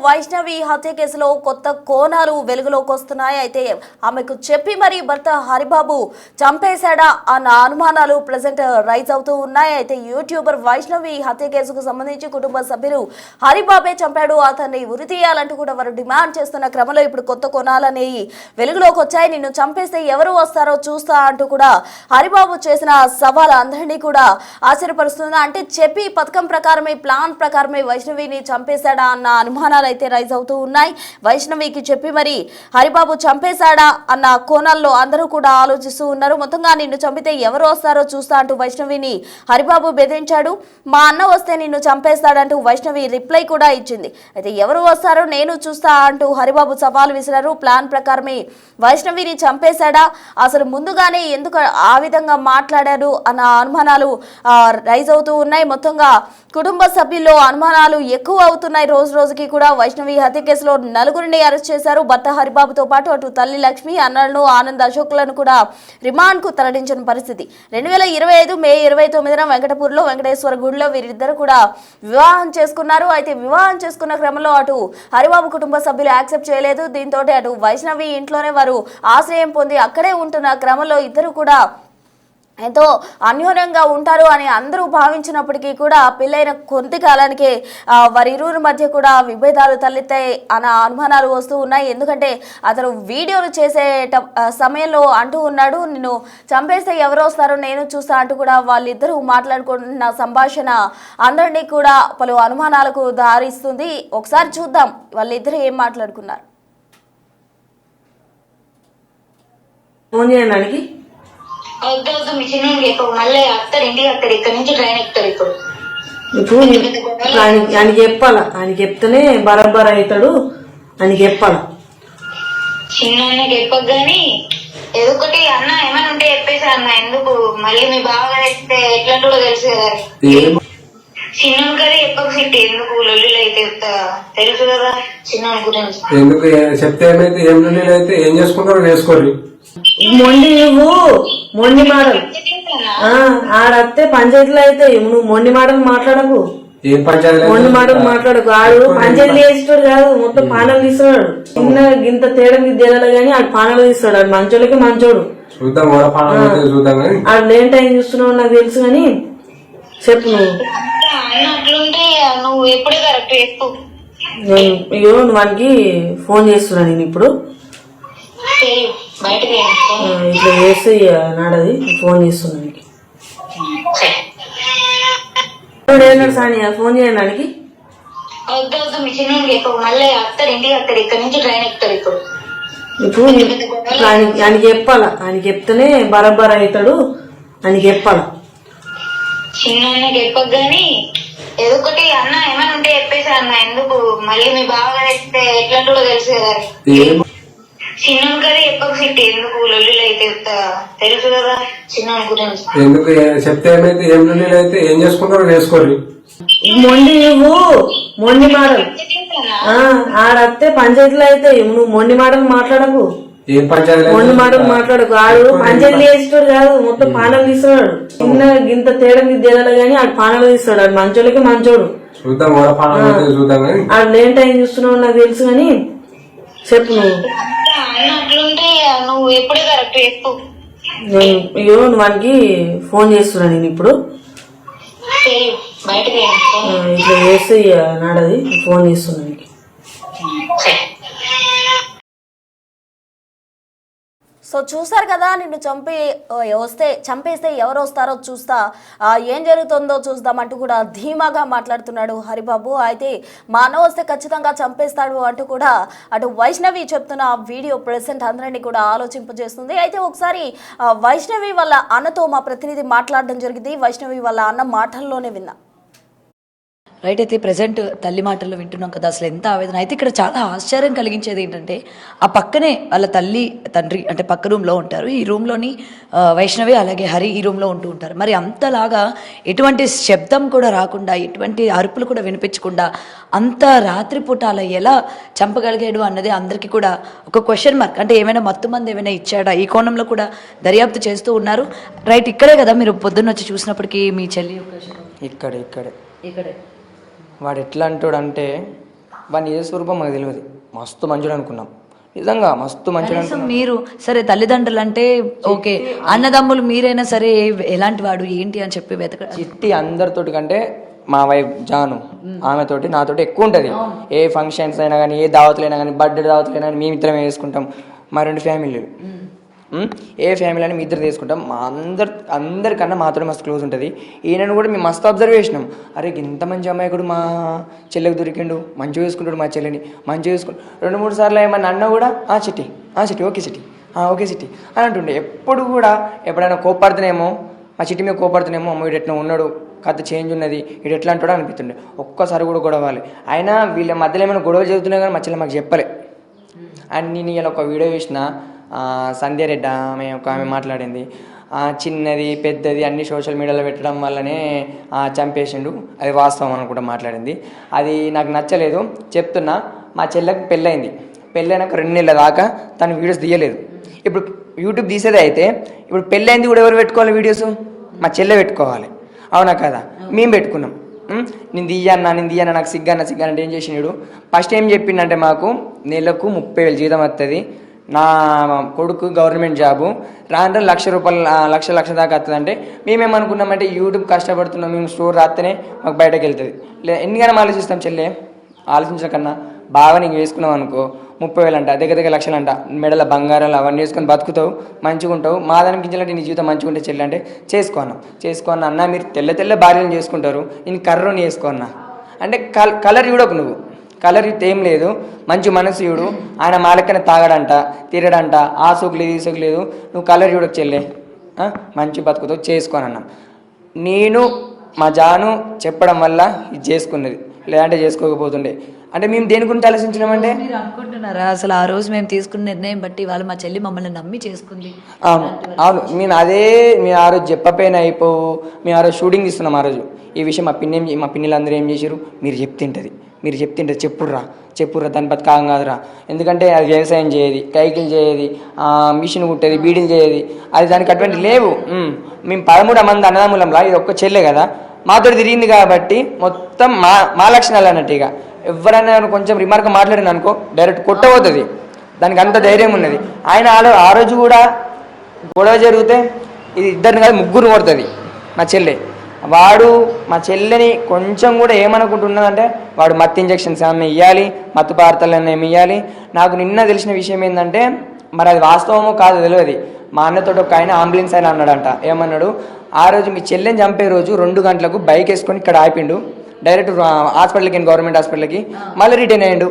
వైష్ణవి హత్య కేసులో కొత్త కోణాలు వెలుగులోకి వస్తున్నాయి. అయితే ఆమెకు చెప్పి మరి భర్త హరిబాబు చంపేశాడా అన్న అనుమానాలు ప్రెజెంట్ రైజ్ అవుతూ ఉన్నాయి. అయితే యూట్యూబర్ వైష్ణవి హత్య కేసుకు సంబంధించి కుటుంబ సభ్యులు హరిబాబే చంపాడు, అతన్ని ఉరి తీయాలంటూ కూడా వారు డిమాండ్ చేస్తున్న క్రమంలో ఇప్పుడు కొత్త కోణాలనేవి వెలుగులోకి వచ్చాయి. నిన్ను చంపేస్తే ఎవరు వస్తారో చూస్తా అంటూ కూడా హరిబాబు చేసిన సవాల్ అందరినీ కూడా ఆశ్చర్యపరుస్తుంది. అంటే చెప్పి పథకం ప్రకారమే, ప్లాన్ ప్రకారమే వైష్ణవిని చంపేశాడా అన్న అనుమానాలు అయితే రైజ్ అవుతూ ఉన్నాయి. వైష్ణవికి చెప్పి మరి హరిబాబు చంపేశాడా అన్న కోణాల్లో అందరూ కూడా ఆలోచిస్తూ ఉన్నారు. మొత్తంగా నిన్ను చంపితే ఎవరు వస్తారో చూస్తా అంటూ వైష్ణవిని హరిబాబు బెదిరించాడు. మా అన్న వస్తే నిన్ను చంపేస్తాడంటూ వైష్ణవి రిప్లై కూడా ఇచ్చింది. అయితే ఎవరు వస్తారో నేను చూస్తా అంటూ హరిబాబు సవాల్ విసిరారు. ప్లాన్ ప్రకారమే వైష్ణవిని చంపేశాడా, అసలు ముందుగానే ఎందుకు ఆ విధంగా మాట్లాడాడు అన్న అనుమానాలు రైజ్ అవుతూ ఉన్నాయి. మొత్తంగా కుటుంబ సభ్యుల్లో అనుమానాలు ఎక్కువ అవుతున్నాయి. రోజు రోజుకి కూడా వైష్ణవి హత్య కేసులో నలుగురిని అరెస్ట్ చేశారు. భర్త హరిబాబుతో పాటు అటు తల్లి లక్ష్మి, అన్నలను ఆనంద్ అశోక్లను కూడా రిమాండ్ కు తరలించిన పరిస్థితి. 2025 మే 29న వెంకటపూర్లో వెంకటేశ్వర గుడిలో వీరిద్దరు కూడా వివాహం చేసుకున్నారు. అయితే వివాహం చేసుకున్న క్రమంలో అటు హరిబాబు కుటుంబ సభ్యులు యాక్సెప్ట్ చేయలేదు. దీంతో అటు వైష్ణవి ఇంట్లోనే వారు ఆశ్రయం పొంది అక్కడే ఉంటున్న క్రమంలో ఇద్దరు కూడా ఎంతో అన్యోన్యంగా ఉంటారు అని అందరూ భావించినప్పటికీ కూడా పెళ్ళైన కొద్ది కాలానికి వారిరువురి మధ్య కూడా విభేదాలు తలెత్తాయి అన్న అనుమానాలు వస్తూ ఉన్నాయి. ఎందుకంటే అతను వీడియోలు చేసే సమయంలో అంటూ ఉన్నాడు, నిన్ను చంపేస్తే ఎవరు వస్తారో నేను చూస్తా అంటూ కూడా వాళ్ళిద్దరూ మాట్లాడుకుంటున్న సంభాషణ అందరినీ కూడా పలు అనుమానాలకు దారిస్తుంది. ఒకసారి చూద్దాం వాళ్ళిద్దరూ ఏం మాట్లాడుకున్నారు. వద్దు మీ చిన్న మళ్ళీ అత్తారు ఇంటికి అత్తారు, ఇక్కడ నుంచి ట్రైన్ ఎక్కుతారు. ఇప్పుడు ఆయనకి చెప్పాలా, ఆయన చెప్తేనే బరాబర్ అవుతాడు అని చెప్పాలా. చిన్న చెప్పకు గాని ఏదో ఒకటి అన్న ఏమైనా ఉంటే చెప్పేసి అన్న, ఎందుకు మళ్ళీ మీ బాగా తెస్తే ఎట్లాంటి కూడా తెలుసు కదా. చిన్న కదా చెప్పకు సిట్టి, ఎందుకు లొల్లిలు అయితే తెలుసు కదా చిన్న గురించి. ఎందుకు చెప్తే ఏమైతే ఏం లొల్లిలు అయితే ఏం చేసుకుంటారో చేసుకోరు. మొండి నువ్వు మొండి మాటలు ఆడత్తే పంచాయతీలో అయితే నువ్వు మొండి మాటలు మాట్లాడకు, మొండి మాటలు మాట్లాడకు. ఆడు పంచాయతీ వేసేటాడు కాదు, మొత్తం పానలు తీస్తున్నాడు. చిన్న గింత తేడా తేడాలి గానీ ఆడు పానలు తీస్తాడు. ఆడు మంచోళ్ళకి మంచోడు. ఆడు లేని టైం చూస్తున్నావు నాకు తెలుసు గాని చెప్పు. నువ్వు ఎప్పుడే కరెక్ట్ చెప్పు. ఇగో వానికి ఫోన్ చేస్తున్నా నేను ఇప్పుడు. ఇట్లా చేస్తే నాడది ఫోన్ చేస్తున్నాను. సానియా ఫోన్ చేయడానికి వద్దు మీ చిన్న చెప్పకు, మళ్ళీ అత్తారు ఇంటికి అత్తారు, ఇక్కడ నుంచి ట్రైన్ ఎక్కుతారు. ఇప్పుడు ఆయనకి చెప్పాలా, ఆయన చెప్తేనే బరాబర్ అవుతాడు అని చెప్పాలా. చిన్న చెప్పకు గాని ఏదో ఒకటి అన్న ఏమైనా ఉంటే చెప్పేసి అన్న, ఎందుకు మళ్ళీ మీ బాగా తెస్తే ఎట్లాంటి కూడా తెలుసు కదా. చిన్న కదా చెప్పకు సిట్టి, ఎందుకు లొల్లిలు అయితే తెలుసు కదా చిన్న గురించి. ఎందుకు చెప్తే ఏమైతే ఏం లొల్లిలు అయితే ఏం చేసుకుంటారో చేసుకోరు. మొండి నువ్వు మొండి మాటలు ఆడత్తే పంచాయతీలో అయితే నువ్వు మొండి మాటలు మాట్లాడకు, మొండి మాటలు మాట్లాడకు. ఆడు పంచాయతీ వేసేటాడు కాదు, మొత్తం పానలు తీస్తున్నాడు. చిన్న గింత తేడా తేడాలి గానీ ఆడు పానలు తీస్తాడు. ఆడు మంచోళ్ళకి మంచోడు. ఆడు లేని టైం చూస్తున్నావు నాకు తెలుసు గాని చెప్పు. అట్లుంటే నువ్వు ఎప్పుడే కరెక్ట్ చెప్పు. ఇగో వానికి ఫోన్ చేస్తున్నా నేను ఇప్పుడు. ఇట్లా చేస్తే నాడది ఫోన్ చేస్తున్నా. సో చూసారు కదా, నిన్ను చంపేస్తే ఎవరు వస్తారో చూస్తా, ఏం జరుగుతుందో చూద్దామంటూ కూడా ధీమాగా మాట్లాడుతున్నాడు హరిబాబు. అయితే మా అన్న వస్తే ఖచ్చితంగా చంపేస్తాడు అంటూ కూడా అటు వైష్ణవి చెప్తున్న వీడియో ప్రెసెంట్ అందరినీ కూడా ఆలోచింపజేస్తుంది. అయితే ఒకసారి వైష్ణవి వాళ్ళ అన్నతో మా ప్రతినిధి మాట్లాడడం జరిగింది. వైష్ణవి వాళ్ళ అన్న మాటల్లోనే విన్నా. రైట్. అయితే ప్రజెంట్ తల్లి మాటల్లో వింటున్నాం కదా, అసలు ఎంత ఆవేదన. అయితే ఇక్కడ చాలా ఆశ్చర్యం కలిగించేది ఏంటంటే ఆ పక్కనే వాళ్ళ తల్లి తండ్రి అంటే పక్క రూమ్లో ఉంటారు. ఈ రూమ్లోని వైష్ణవి అలాగే హరి ఈ రూమ్లో ఉంటూ ఉంటారు. మరి అంతలాగా ఎటువంటి శబ్దం కూడా రాకుండా, ఎటువంటి అరుపులు కూడా వినిపించకుండా అంత రాత్రిపూట అలా ఎలా చంపగలిగాడు అన్నది అందరికీ కూడా ఒక క్వశ్చన్ మార్క్. అంటే ఏమైనా మత్తు మంది ఏమైనా ఇచ్చాడా, ఈ కోణంలో కూడా దర్యాప్తు చేస్తూ ఉన్నారు. రైట్. ఇక్కడే కదా మీరు పొద్దున్న వచ్చి చూసినప్పటికీ మీ చెల్లి ఇక్కడే ఇక్కడే వాడు ఎట్లా అంటాడు అంటే వాడి నిజ స్వరూపం మాకు తెలియదు. మస్తు మంచోడు అనుకున్నాం, నిజంగా మస్తు మంచోడు కనీసం అనుకున్నాం. మీరు సరే తల్లిదండ్రులు అంటే ఓకే, అన్నదమ్ములు మీరైనా సరే ఎలాంటి వాడు ఏంటి అని చెప్పి చిట్టి అందరితోటి కంటే మా వైఫ్ జాను ఆమెతోటి నాతోటి ఎక్కువ ఉంటుంది. ఏ ఫంక్షన్స్ అయినా కానీ, ఏ దావతులు అయినా కానీ, బర్త్డే దావతులు అయినా కానీ మేము ఇద్దరం వేసుకుంటాం. మా 2 ఫ్యామిలీలు, ఏ ఫ్యామిలీ అని మీ ఇద్దరు తీసుకుంటాం. మా అందరికన్నా మాతో మస్తు క్లోజ్ ఉంటుంది. ఈయనను కూడా మేము మస్తు అబ్జర్వ్ చేసినాం. అరే ఇంత మంచి అమ్మాయికుడు మా చెల్లెకి దొరికిండు, మంచిగా చూసుకుంటాడు మా చెల్లిని, మంచిగా చూసుకుంటాడు. 2-3 సార్లు ఏమన్నా అన్న కూడా చిట్టి ఓకే చిట్టి ఓకే చిట్టి అని అంటుండే. ఎప్పుడు కూడా ఎప్పుడైనా కోపడుతున్నామో, మా చిట్టి మీద కోపడుతున్నామో, అమ్మ వీడు ఎట్లా ఉన్నాడు, కథ చేంజ్ ఉన్నది, వీడు ఎట్లా అంటాడో అనిపిస్తుండే. ఒక్కసారి కూడా గొడవాలి. అయినా వీళ్ళ మధ్యలో ఏమైనా గొడవలు జరుగుతున్నాయి కానీ మా చెల్లె మాకు చెప్పలే. అండ్ నేను ఇలా ఒక వీడియో చూసిన, సంధ్యారెడ్డి ఆమె మాట్లాడింది, చిన్నది పెద్దది అన్ని సోషల్ మీడియాలో పెట్టడం వల్లనే చంపేసిండు, అది వాస్తవం అనుకుంటా మాట్లాడింది. అది నాకు నచ్చలేదు. చెప్తున్నా, మా చెల్లెకి పెళ్ళైంది, పెళ్ళైనాక 2 నెలల దాకా తను వీడియోస్ తీయలేదు. ఇప్పుడు యూట్యూబ్ తీసేది అయితే ఇప్పుడు పెళ్ళైంది కూడా ఎవరు పెట్టుకోవాలి వీడియోస్? మా చెల్లె పెట్టుకోవాలి, అవునా కదా? మేము పెట్టుకున్నాం. నేను తీయన్నా నాకు సిగ్గన్న అంటే ఏం చేసినాడు? ఫస్ట్ ఏం చెప్పిండంటే, మాకు నెలకు 30,000 జీతం వస్తుంది, నా కొడుకు గవర్నమెంట్ జాబు, రాను ₹1,00,000 లక్ష దాకా వస్తుంది. అంటే మేమేమనుకున్నామంటే యూట్యూబ్ కష్టపడుతున్నాం, మేము స్టోర్ రాస్తేనే మాకు బయటకు వెళ్తుంది. ఎందుకైనా ఆలోచిస్తాం చెల్లె, ఆలోచించడం కన్నా బాగా నీకు వేసుకున్నాం అనుకో 30,000 అంట, దగ్గర లక్షలు అంట, మెడల బంగారాలు అవన్నీ వేసుకొని బతుకుతావు, మంచిగా ఉంటావు. మా దానికి గింజలంటే నీ జీవితం మంచిగా ఉంటే చెల్లి అంటే చేసుకోన్నా అన్న, మీరు తెల్ల భార్యలను చేసుకుంటారు, నేను కర్రని చేసుకోన్నా అంటే కలర్ చూడకు, నువ్వు కలర్ ఏం లేదు, మంచి మనసు చూడు. ఆయన మాలక్కనే తాగడంట, తిరగడంట, ఆ సోకు లేదు ఈ సోకు లేదు, నువ్వు కలర్ చూడకు చెల్లె, మంచి బతుకుతావు, చేసుకోనన్నా. నేను మా జాను చెప్పడం వల్ల ఇది చేసుకున్నది, లేదంటే చేసుకోకపోతుండే. అంటే మేము దేని గురించి ఆలోచించినామంటే, మీరు అనుకుంటున్నారా అసలు ఆ రోజు మేము తీసుకున్న నిర్ణయం బట్టి వాళ్ళు మా చెల్లి మమ్మల్ని నమ్మి చేసుకుంది? అవును మేము ఆ రోజు చెప్పపోయినా అయిపోవు. మేము ఆ రోజు షూటింగ్ తీస్తున్నాం. ఆ రోజు ఈ విషయం మా పిన్నిలందరూ ఏం చేశారు, మీరు చెప్తుంటది చెప్పుర్రా దాని బతకాం కాదురా, ఎందుకంటే అది వ్యవసాయం చేయది, కైకిలు చేయది, మిషన్ కుట్టేది, బీడీలు చేయది, అది దానికి అటువంటి లేవు. మేము 13 మంది అన్నదమ్ములంలా ఇది ఒక్క చెల్లె కదా, మాతో తిరిగింది కాబట్టి మొత్తం మా లక్షణాలు అన్నట్టు. ఇక ఎవరైనా కొంచెం రిమార్క్ మాట్లాడింది అనుకో డైరెక్ట్ కొట్టబోతుంది, దానికి అంత ధైర్యం ఉన్నది. ఆయన ఆ రోజు కూడా గొడవ జరిగితే ఇది 2 కాదు 3 కొడుతుంది మా చెల్లె. వాడు మా చెల్లెని కొంచెం కూడా ఏమనుకుంటున్నదంటే, వాడు మత్తు ఇంజక్షన్స్ ఏమన్నా ఇవ్వాలి, మత్తు పదార్థాలు ఏమి ఇవ్వాలి. నాకు నిన్న తెలిసిన విషయం ఏంటంటే, మరి అది వాస్తవమో కాదో తెలియదు. మా అన్నతో ఒక ఆయన అంబులెన్స్ ఆయన అన్నాడంట. ఏమన్నాడు, ఆ రోజు మీ చెల్లెని చంపే రోజు 2 గంటలకు బైక్ వేసుకొని ఇక్కడ ఆపిండు, డైరెక్ట్ హాస్పిటల్కి, గవర్నమెంట్ హాస్పిటల్కి, మళ్ళీ రిటర్న్ అయ్యిండు.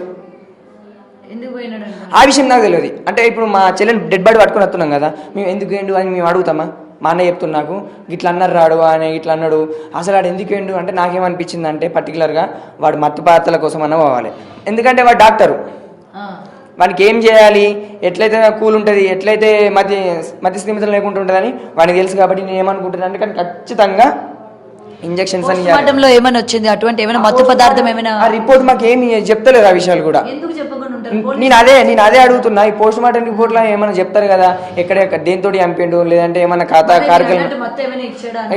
ఆ విషయం నాకు తెలియదు. అంటే ఇప్పుడు మా చెల్లెని డెడ్ బాడీ పట్టుకొని వస్తున్నాం కదా, మేము ఎందుకు ఏండు అని మేము అడుగుతామా? మా అన్న చెప్తున్నా, నాకు ఇట్లా అన్నారు రాడు అని, ఇట్లా అన్నాడు. అసలు వాడు ఎందుకు ఏండు అంటే, నాకేమనిపించింది అంటే పర్టికులర్గా వాడు మత్తు పదార్థాల కోసం అన్న పోవాలి. ఎందుకంటే వాడు డాక్టరు, వానికి ఏం చేయాలి, ఎట్లయితే కూల్ ఉంటుంది, ఎట్లయితే మతి స్థిమితం లేకుండా ఉంటుందని వాడికి తెలుసు. కాబట్టి నేను ఏమనుకుంటున్నాను అంటే, కానీ ఖచ్చితంగా ఇంజక్షన్స్ అని ఏమైనా వచ్చింది అటువంటి ఏమైనా మత్తు పదార్థం ఏమైనా? ఆ రిపోర్ట్ మాకు ఏమి చెప్తలేదు ఆ విషయాలు కూడా. నేను అదే అడుగుతున్నా. ఈ పోస్ట్ మార్టం రిపోర్ట్ లో ఏమైనా చెప్తారు కదా, ఎక్కడ దేంతో చంపిండు, లేదంటే ఏమైనా ఖాతా కార్యక్రమం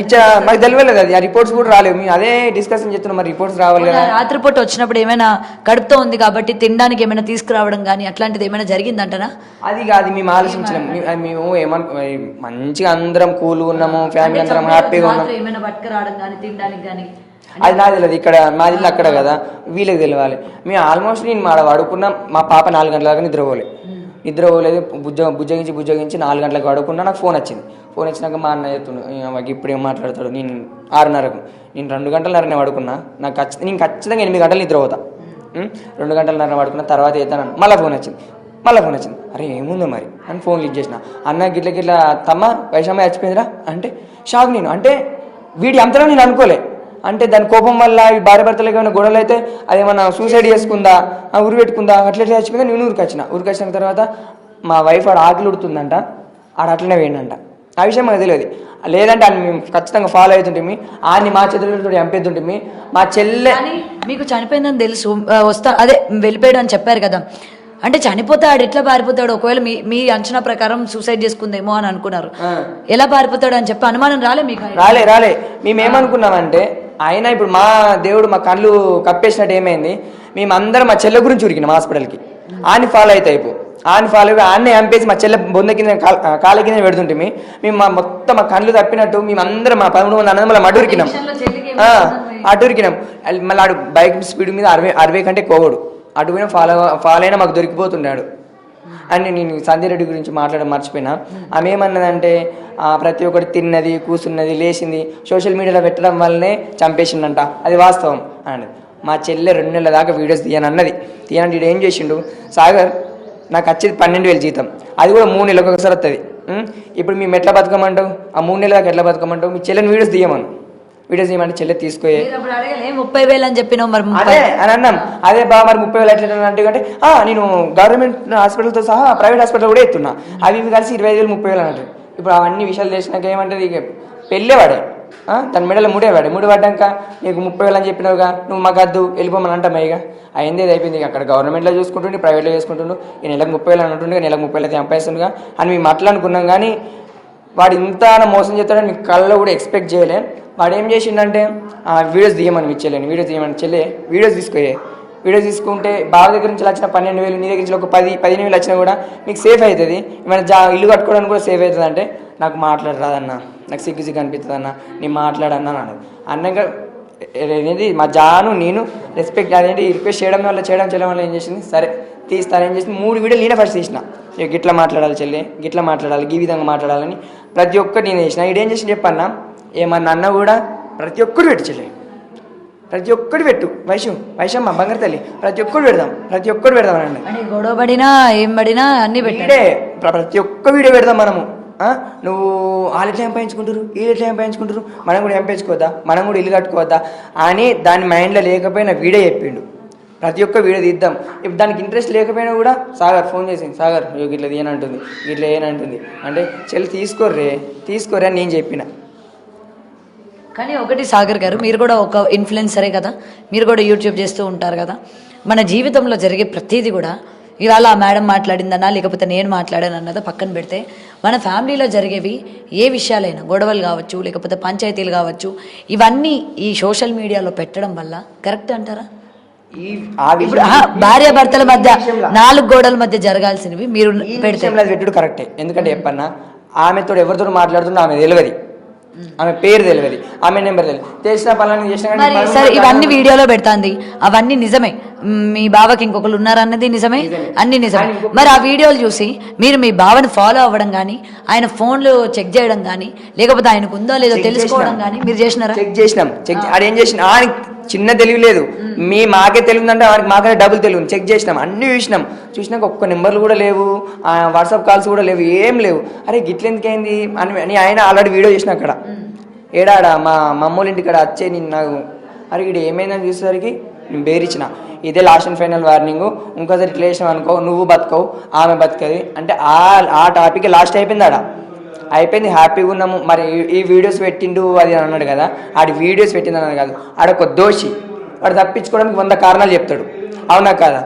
ఇచ్చా, మాకు తెలియలేదు. అది ఆ రిపోర్ట్స్ కూడా రాలేవు. మేము అదే డిస్కషన్ చేస్తున్నాం, మరి రిపోర్ట్స్ రావాలి కదా. రాత్రిపూట వచ్చినప్పుడు ఏమైనా కడుపుతో ఉంది కాబట్టి తినడానికి ఏమైనా తీసుకురావడం కానీ అట్లాంటిది ఏమైనా జరిగిందంటనా? అది కాదు, మేము ఆలోచించలేము. మేము మంచిగా అందరం కూల్ ఉన్నాము, ఫ్యామిలీ అందరం హ్యాపీగా ఉన్నాం. ఏమైనా పట్టుకురావడం కానీ తినడానికి కానీ అది నాకు తెలియదు. ఇక్కడ మాది అక్కడ కదా, వీళ్ళకి తెలియాలి. మేము ఆల్మోస్ట్ నేను మా పడుకున్నా, మా పాప 4 గంటల దాకా నిద్రపోలేదు. బుజ్జగించి 4 గంటలకు పడుకున్నా. నాకు ఫోన్ వచ్చింది. ఫోన్ వచ్చినాక మా అన్న చెప్తున్నాడు, ఇప్పుడు ఏం మాట్లాడతాడు. నేను 6:30కు, నేను 2 గంటలన్నరనే పడుకున్నా. నేను ఖచ్చితంగా 8 గంటలు నిద్రపోతా. 2 గంటలన్నర పడుకున్నా, తర్వాత అవుతాను. మళ్ళీ ఫోన్ వచ్చింది. అరే ఏముందో మరి అని ఫోన్ లిఫ్ట్ చేసిన. అన్న గిట్ల తమ్మ వైషమ్మ చచ్చిపోయిందిరా అంటే షాక్. నేను అంటే వీడి అంతలో నేను అనుకోలే. అంటే దాని కోపం వల్ల ఈ భార్య భర్తలకు ఏమైనా గొడవలు అయితే అదేమన్నా సూసైడ్ చేసుకుందా, ఉరి పెట్టుకుందా, అట్లా చచ్చిపోయిందా. నేను ఊరికొచ్చిన తర్వాత మా వైఫ్ ఆడ ఆకలి ఉడుతుందంట, ఆడ అట్లనే వేయండంట. ఆ విషయం మాకు తెలియదు. లేదంటే ఆయన మేము ఖచ్చితంగా ఫాలో అవుతుంటే ఆయన్ని మా చేతులతో చంపేస్తుంటే. మా చెల్లె మీకు చనిపోయిందని తెలుసు, అదే వెళ్ళిపోయాడు అని చెప్పారు కదా, అంటే చనిపోతే ఆడు ఎట్లా పారిపోతాడు? ఒకవేళ మీ అంచనా ప్రకారం సూసైడ్ చేసుకుందేమో అని అనుకున్నారు, ఎలా పారిపోతాడు అని చెప్పి అనుమానం రాలే మీకు? రాలే. మేమేమనుకున్నామంటే, ఆయన ఇప్పుడు మా దేవుడు మా కళ్ళు కప్పేసినట్టు ఏమైంది, మేమందరం మా చెల్లె గురించి ఉరికినాం హాస్పిటల్కి. ఆని ఫాలో అయితే అయిపో ఆని ఫాలో అయ్యి ఆన్నే చంపేసి మా చెల్లె బొంద కింద కాళ్ళ కింద పెడుతుంటే మేము మొత్తం మా కళ్ళు తప్పినట్టు మేమందరం మా 13 మంది అన్నదమ్ముల మళ్ళీ ఉరికినాం. అటు ఉరికినాం. మళ్ళీ ఆడు బైక్ స్పీడ్ మీద 60 కంటే కోవడు. అటు పోయినా ఫాలో అయినా మాకు దొరికిపోతున్నాడు అని. నేను సంధ్య రెడ్డి గురించి మాట్లాడడం మర్చిపోయినా. ఆమె ఏమన్నదంటే ప్రతి ఒక్కటి తిన్నది, కూర్చున్నది, లేచింది సోషల్ మీడియాలో పెట్టడం వల్లనే చంపేసిండంట. అది వాస్తవం అన్నది. మా చెల్లె 2 నెలల దాకా వీడియోస్ తీయనన్నది. తీయనంటే వీడు ఏం చేసిండు, సాగర్ నాకు వచ్చేది 12,000 జీతం, అది కూడా 3 నెలలకు ఒకసారి వస్తుంది. ఇప్పుడు మేము ఎట్లా బతకమంటావు, ఆ 3 నెలల దాకా ఎట్లా బతకమంటావు, మీ చెల్లెని వీడియోస్ తీయమను. వీడియోస్ తీయమంటే చెల్లె తీసుకోయే 30,000 అని చెప్పినావు మరి. అదే అని అన్నాం. అదే బా మరి 30,000 ఎట్లా అంటే నేను గవర్నమెంట్ హాస్పిటల్తో సహా ప్రైవేట్ హాస్పిటల్ కూడా ఎత్తున్నా, అవి ఇవి కలిసి 25,000 30,000 అన్నట్టు. ఇప్పుడు అవన్నీ విషయాలు తెలిసినాక ఏమంటది, ఇక పెళ్ళేవాడే తన మెడలో ముడి పడ్డాక నీకు 30,000 అని చెప్పినావుగా, నువ్వు మాకు వద్దు వెళ్ళిపోమని అంటాం. ఇక అయింది అయిపోయింది. అక్కడ గవర్నమెంట్లో చూసుకుంటుండే, ప్రైవేట్లో చూసుకుంటుండు. ఈ నెలకు 30,000 అన్నట్టుండే, నెలకు 30,000 చంపేస్తుండగా అని మేము అట్లా అనుకున్నాం. కానీ వాడు ఇంత మోసం చేస్తాడని మీకు కళ్ళలో కూడా ఎక్స్పెక్ట్ చేయలే. వాడు ఏం చేసిండంటే వీడియోస్ తీయమని మీ చెల్లెని, వీడియోస్ తీయమని చెల్లె వీడియోస్ తీసుకోయే. వీడియోస్ తీసుకుంటే బావ దగ్గర నుంచి వచ్చిన 12,000, నీ దగ్గర నుంచి ఒక 10-15,000 వచ్చినా కూడా మీకు సేఫ్ అవుతుంది. ఏమైనా ఇల్లు కట్టుకోవడానికి కూడా సేఫ్ అవుతుంది. అంటే నాకు మాట్లాడరాదన్న, నాకు సిగ్గు అనిపిస్తుంది అన్న, నేను మాట్లాడన్నా అన్నది. అన్నాక అనేది మా జాను నేను రెస్పెక్ట్ అదేంటి రిక్వెస్ట్ చేయడం వల్ల ఏం చేసింది, సరే తీస్తాను. ఏం చేసింది, 3 వీడియోలు నేనే ఫస్ట్ తీసిన. గిట్లా మాట్లాడాలి చెల్లె, గిట్లా మాట్లాడాలి, ఈ విధంగా మాట్లాడాలని ప్రతి ఒక్కటి నేను చేసిన. ఇడేం చేసి చెప్పన్నా, ఏమన్నా అన్న కూడా ప్రతి ఒక్కరు పెట్టు చెల్లె, ప్రతి ఒక్కటి పెట్టు. వైశమ్మ బంగారు తల్లి ప్రతి ఒక్కటి పెడదాం అనండి. గొడవ పడినా ఏం పడినా అన్ని పెట్టే ప్రతి ఒక్క వీడియో పెడదాం మనము. నువ్వు వాళ్ళు ఎట్లా ఎంపాయించుకుంటారు, వీళ్ళు ఎట్లా ఎంపాయించుకుంటారు, మనం కూడా ఎంపాయించుకోవద్దా, మనం కూడా ఇల్లు కట్టుకోవద్దా అని దాని మైండ్లో లేకపోయినా వీడియో చెప్పిండు. ప్రతి ఒక్క వీడియో తీద్దాం. ఇప్పుడు దానికి ఇంట్రెస్ట్ లేకపోయినా కూడా సాగర్ ఫోన్ చేసింది, సాగర్ ఇట్లా తీయనంటుంది, ఇట్లా ఏనంటుంది అంటే చెల్లి తీసుకోరే అని నేను చెప్పిన. కానీ ఒకటి సాగర్ గారు, మీరు కూడా ఒక ఇన్ఫ్లుయెన్సరే కదా, మీరు కూడా యూట్యూబ్ చేస్తూ ఉంటారు కదా. మన జీవితంలో జరిగే ప్రతిదీ కూడా ఇవాళ ఆ మేడం మాట్లాడిందన్నా లేకపోతే నేను మాట్లాడాను అన్నదా పక్కన పెడితే, మన ఫ్యామిలీలో జరిగేవి ఏ విషయాలైనా, గొడవలు కావచ్చు లేకపోతే పంచాయతీలు కావచ్చు, ఇవన్నీ ఈ సోషల్ మీడియాలో పెట్టడం వల్ల కరెక్ట్ అంటారా? ఇప్పుడు భార్య భర్తల మధ్య 4 గోడల మధ్య జరగాల్సినవి మీరు పెట్టుడు కరెక్టే. ఎందుకంటే చెప్పన్నా, ఆమెతో ఎవరితో మాట్లాడుతున్నా ఆమె తెలియదు, ఆమె పేరు తెలియదు, ఆమె నెంబర్ తెలియదు, తెలిసిన పనులను చేసిన. సరే ఇవన్నీ వీడియోలో పెడతాంది, అవన్నీ నిజమే. మీ బావకి ఇంకొకరు ఉన్నారన్నది నిజమే, అన్ని నిజమే. మరి ఆ వీడియోలు చూసి మీరు మీ బావని ఫాలో అవ్వడం కానీ, ఆయన ఫోన్లు చెక్ చేయడం కానీ, లేకపోతే ఆయనకు ఉందో లేదో తెలుసుకోవడం కానీ మీరు చేసినారా? చెక్ చేసినాం. ఆడేం చేసిన, చిన్న తెలివి లేదు, మాకే తెలివిందంటే మాకే డబుల్ తెలివి. చెక్ చేసినాం, అన్ని చూసినాక ఒక్క నెంబర్లు కూడా లేవు, వాట్సాప్ కాల్స్ కూడా లేవు, ఏం లేవు. అరే గిట్లెందుకైంది అని ఆయన ఆల్రెడీ వీడియో చేసిన అక్కడ ఏడాడ మా మమ్మోళ్ళ ఇంటి ఇక్కడ వచ్చే నేను నాకు అరే ఇక్కడ ఏమైందని చూసేసరికి నేను బేరిచ్చిన, ఇదే లాస్ట్ అండ్ ఫైనల్ వార్నింగ్, ఇంకోసారి ఇట్లా చేసినావు అనుకో నువ్వు బతకవు ఆమె బతకది అంటే ఆ టాపిక్ లాస్ట్ అయిపోయింది. అయిపోయింది, హ్యాపీగా ఉన్నాము. మరి ఈ వీడియోస్ పెట్టిండు అది అన్నాడు కదా, ఆడి వీడియోస్ పెట్టింది అన్నది కాదు, ఆడొక దోషి, వాడు తప్పించుకోవడానికి 100 కారణాలు చెప్తాడు, అవునా కాదా?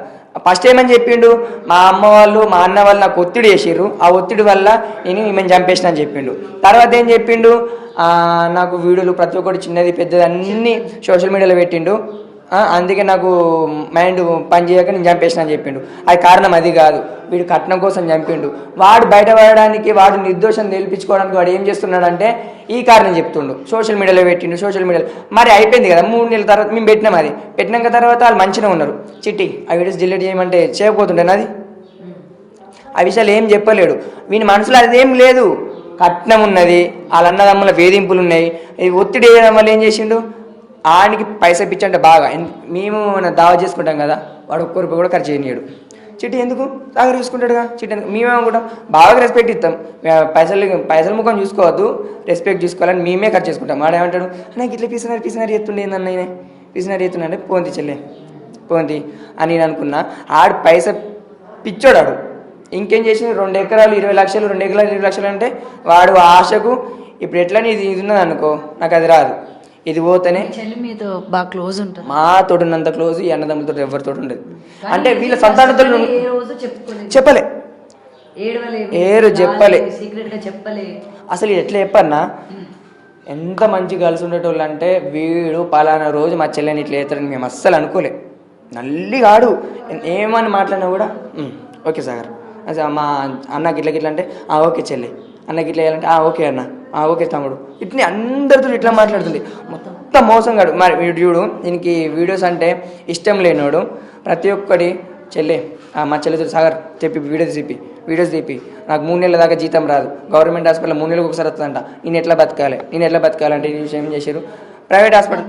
ఫస్ట్ ఏమని చెప్పిండు, మా అమ్మ వాళ్ళు మా అన్న వాళ్ళు నాకు ఒత్తిడి చేసిర్రు, ఆ ఒత్తిడి వల్ల నేను ఈమెను చంపేసిన అని చెప్పిండు. తర్వాత ఏం చెప్పిండు, నాకు వీడియోలు ప్రతి ఒక్కటి చిన్నది పెద్దది అన్నీ సోషల్ మీడియాలో పెట్టిండు, అందుకే నాకు మైండ్ పని చేయక నేను చంపేసిన అని చెప్పిండు. అది కారణం అది కాదు, వీడు కట్నం కోసం చంపిండు. వాడు బయటపడడానికి, వాడు నిర్దోషం నిలిపించుకోవడానికి వాడు ఏం చేస్తున్నాడంటే ఈ కారణం చెప్తుండు, సోషల్ మీడియాలో పెట్టిండు. సోషల్ మీడియాలో మరి అయిపోయింది కదా, 3 నెలల తర్వాత మేము పెట్టినాం. అది పెట్టినాక తర్వాత వాళ్ళు మంచిగా ఉన్నారు. చిట్టి ఆ వీడియోస్ డిలీట్ చేయమంటే చేయకపోతుండేనా? అది ఆ విషయాలు ఏం చెప్పలేడు. వీని మనసులో అదేం లేదు, కట్నం ఉన్నది, వాళ్ళ అన్నదమ్ముల వేధింపులు ఉన్నాయి. ఒత్తిడి వేయడం వల్ల ఏం చేసిండు, ఆడికి పైసా పిచ్చంటే బాగా. మేము దావా చేసుకుంటాం కదా, వాడు ఒక్క రూపాయి కూడా ఖర్చు చేయనీయడు. చిట్టి ఎందుకు సాగర్ చూసుకుంటాడుగా, చిట్టి ఎందుకు మేమేమనుకుంటాం, బాగా రెస్పెక్ట్ ఇస్తాం, పైసలు ముఖం చూసుకోవద్దు, రెస్పెక్ట్ చూసుకోవాలని మేమే ఖర్చు చేసుకుంటాం. వాడు ఏమంటాడు, నాకు ఇట్లా పిసినారి ఎత్తుండే ఏందన్న, ఈయన పిసినారి ఎత్తుండే, పోంతి చెల్లె పోంతి అని నేను అనుకున్నా. ఆడు పైసా పిచ్చోడాడు. ఇంకేం చేసింది, 2 ఎకరాలు 20 లక్షలు, 2 ఎకరాలు 20 లక్షలు అంటే వాడు ఆశకు ఇప్పుడు ఎట్లా ఇది ఉన్నది అనుకో, నాకు అది రాదు, ఇది పోతేనే. బాగా క్లోజ్ ఉంటుంది, మా తోడున్నంత క్లోజ్ ఈ అన్నదమ్ములతో ఎవరితో ఉండదు. అంటే వీళ్ళ సంతానంతో చెప్పలే, చెప్పలే. అసలు ఎట్లా చెప్పన్నా, ఎంత మంచి కలిసి ఉండేటోళ్ళు అంటే, వీడు పలానా రోజు మా చెల్లెని ఇట్లా చేస్తారని మేము అస్సలు అనుకోలే. నల్లి కాడు. ఏమని మాట్లాడినా కూడా ఓకే సాగర్, అసలు మా అన్నకి ఇట్లా గిట్లా అంటే ఓకే చెల్లి, అన్నకి ఇట్లా వేయాలంటే ఓకే అన్న, ఓకే తమ్ముడు, ఇట్లా అందరితో ఇట్లా మాట్లాడుతుంది. మొత్తం మోసం కాడు. మరి వీడు చూడు, దీనికి వీడియోస్ అంటే ఇష్టం లేనోడు ప్రతి ఒక్కటి చెల్లి మా చెల్లితో సాగర్ చెప్పి వీడియోస్ తీపి నాకు 3 నెలల దాకా జీతం రాదు, గవర్నమెంట్ హాస్పిటల్ 3 నెలలకు ఒకసారి వస్తుందంట, నేను ఎట్లా బతకాలి అంటే ఈ విషయం ఏం చేశారు, ప్రైవేట్ హాస్పిటల్